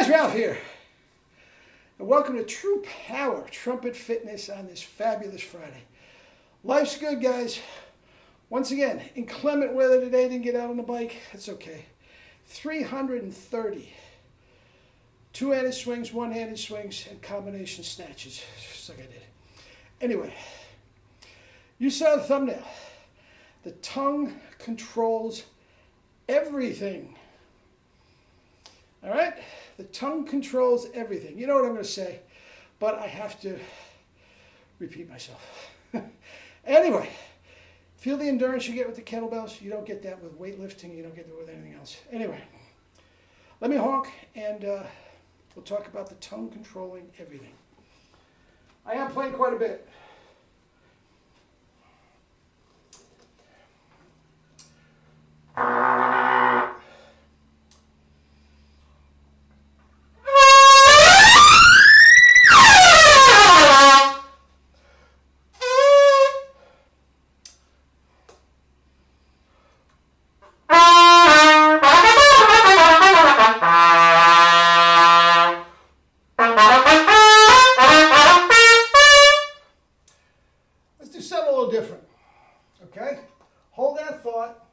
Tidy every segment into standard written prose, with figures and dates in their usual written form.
guys, Ralph here, and welcome to True Power Trumpet Fitness on this fabulous Friday. Life's good, guys. Once again, inclement weather today, didn't get out on the bike. That's okay. 330 two-handed swings, one-handed swings, and combination snatches, just like I did. Anyway, you saw the thumbnail. The tongue controls everything. All right? The tongue controls everything. You know what I'm going to say, but I have to repeat myself. Anyway, feel the endurance you get with the kettlebells. You don't get that with weightlifting. You don't get that with anything else. Anyway, let me honk, and we'll talk about the tongue controlling everything. I am playing quite a bit. Let's do something a little different, okay? Hold that thought.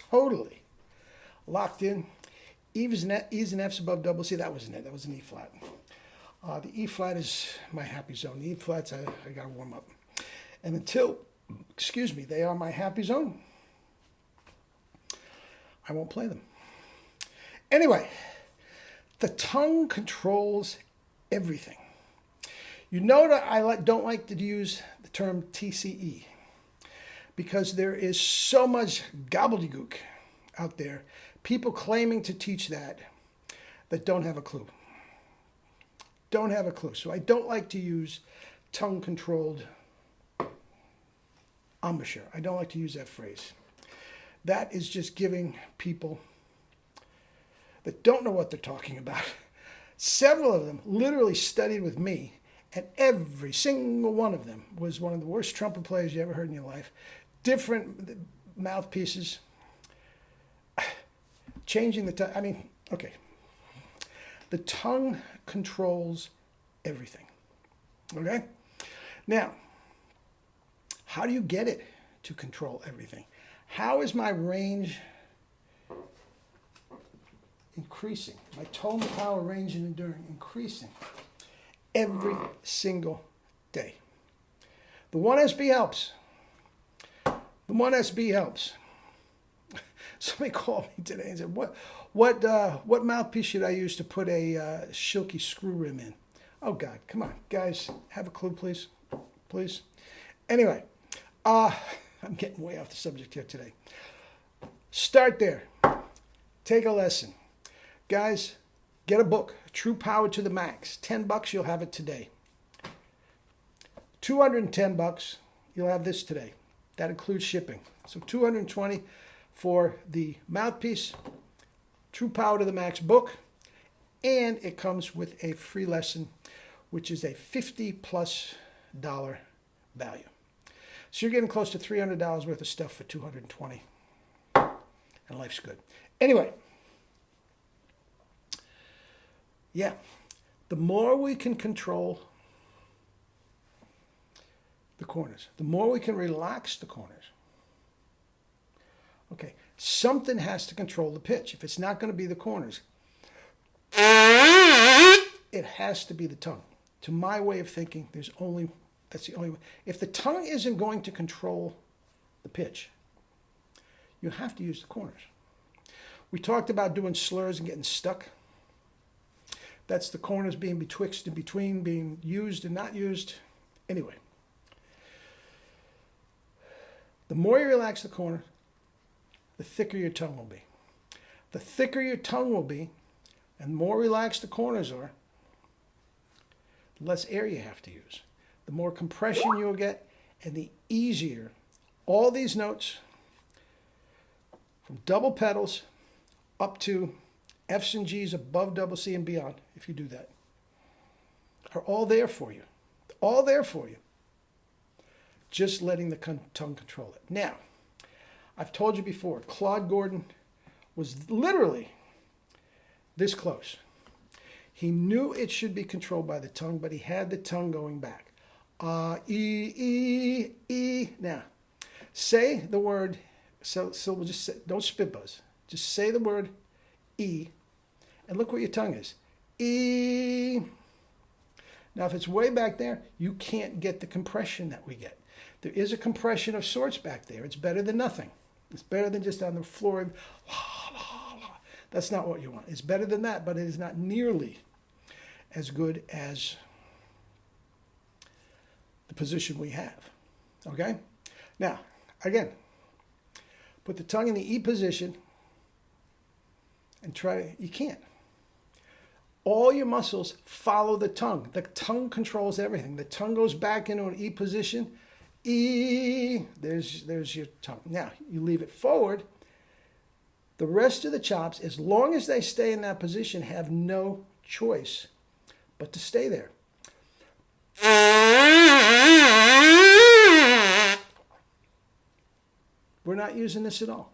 Totally locked in. E's and F's above double C. That wasn't it. That was an E flat. The E flat is my happy zone. The E flats, I got to warm up. And until, they are my happy zone, I won't play them. Anyway, the tongue controls everything. You know that I don't like to use the term TCE, because there is so much gobbledygook out there, people claiming to teach that don't have a clue. Don't have a clue. So I don't like to use tongue-controlled embouchure. I don't like to use that phrase. That is just giving people that don't know what they're talking about. Several of them literally studied with me, and every single one of them was one of the worst trumpet players you ever heard in your life. Different mouthpieces, changing the tongue. I mean, okay. The tongue controls everything. Okay? Now, how do you get it to control everything? How is my range increasing? My tone, power, range, and endurance increasing every single day. The 1SB helps. The 1SB helps. Somebody called me today and said, what mouthpiece should I use to put a Schilke screw rim in? Oh, God, come on. Guys, have a clue, please. Please. Anyway, I'm getting way off the subject here today. Start there. Take a lesson. Guys, get a book, True Power to the Max. $10, you'll have it today. $210, you'll have this today. That includes shipping. So $220 for the mouthpiece, True Power to the Max book, and it comes with a free lesson, which is a $50+ value. So you're getting close to $300 worth of stuff for $220, and life's good. Anyway, yeah, the more we can control the corners, the more we can relax the corners. Okay, something has to control the pitch. If it's not going to be the corners, it has to be the tongue. To my way of thinking, that's the only way. If the tongue isn't going to control the pitch, you have to use the corners. We talked about doing slurs and getting stuck. That's the corners being betwixt and between, being used and not used. Anyway, the more you relax the corner, the thicker your tongue will be. The thicker your tongue will be, And the more relaxed the corners are, the less air you have to use. The more compression you'll get, and the easier all these notes, from double pedals up to F's and G's above double C and beyond, if you do that, are all there for you. All there for you. Just letting the tongue control it. Now, I've told you before, Claude Gordon was literally this close. He knew it should be controlled by the tongue, but he had the tongue going back. E, E, E. Now, say the word, so we'll just say, don't spit buzz. Just say the word E, and look where your tongue is. E. Now, if it's way back there, you can't get the compression that we get. There is a compression of sorts back there. It's better than nothing. It's better than just on the floor. That's not what you want. It's better than that, but it is not nearly as good as the position we have. Okay? Now, again, put the tongue in the E position and try. You can't. All your muscles follow the tongue. The tongue controls everything. The tongue goes back into an E position. E, there's your tongue. Now, you leave it forward. The rest of the chops, as long as they stay in that position, have no choice but to stay there. We're not using this at all.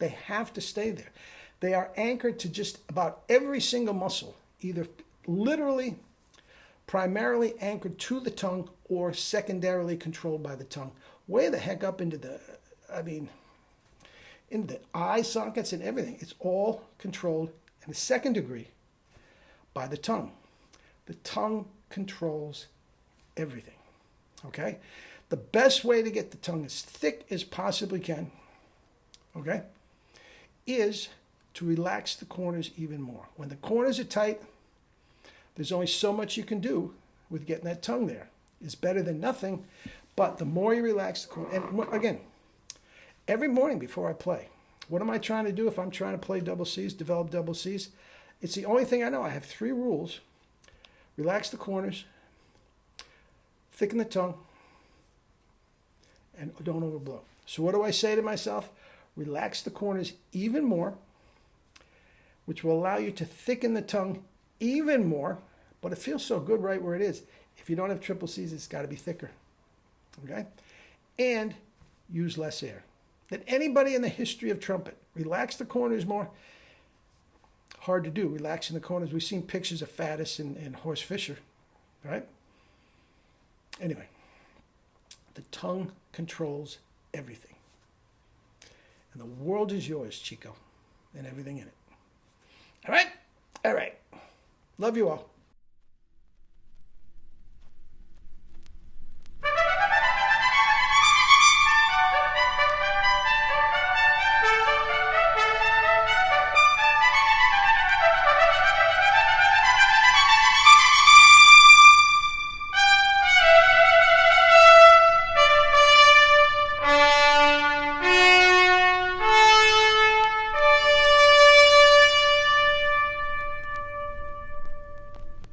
They have to stay there. They are anchored to just about every single muscle, either literally, primarily anchored to the tongue or secondarily controlled by the tongue. Way the heck up into the, in the eye sockets and everything. It's all controlled in the second degree by the tongue. The tongue controls everything. Okay? The best way to get the tongue as thick as possibly can, okay, is to relax the corners even more. When the corners are tight, there's only so much you can do with getting that tongue there. It's better than nothing, but the more you relax the corner, and again, every morning before I play, what am I trying to do if I'm trying to play double C's, develop double C's? It's the only thing I know. I have 3 rules. Relax the corners, thicken the tongue, and don't overblow. So what do I say to myself? Relax the corners even more, which will allow you to thicken the tongue even more, but it feels so good right where it is. If you don't have triple C's, it's got to be thicker, okay? And use less air than anybody in the history of trumpet. Relax the corners more. Hard to do, relaxing the corners. We've seen pictures of Faddis and Horst Fischer, right? Anyway, the tongue controls everything. And the world is yours, Chico, and everything in it. All right? All right. Love you all.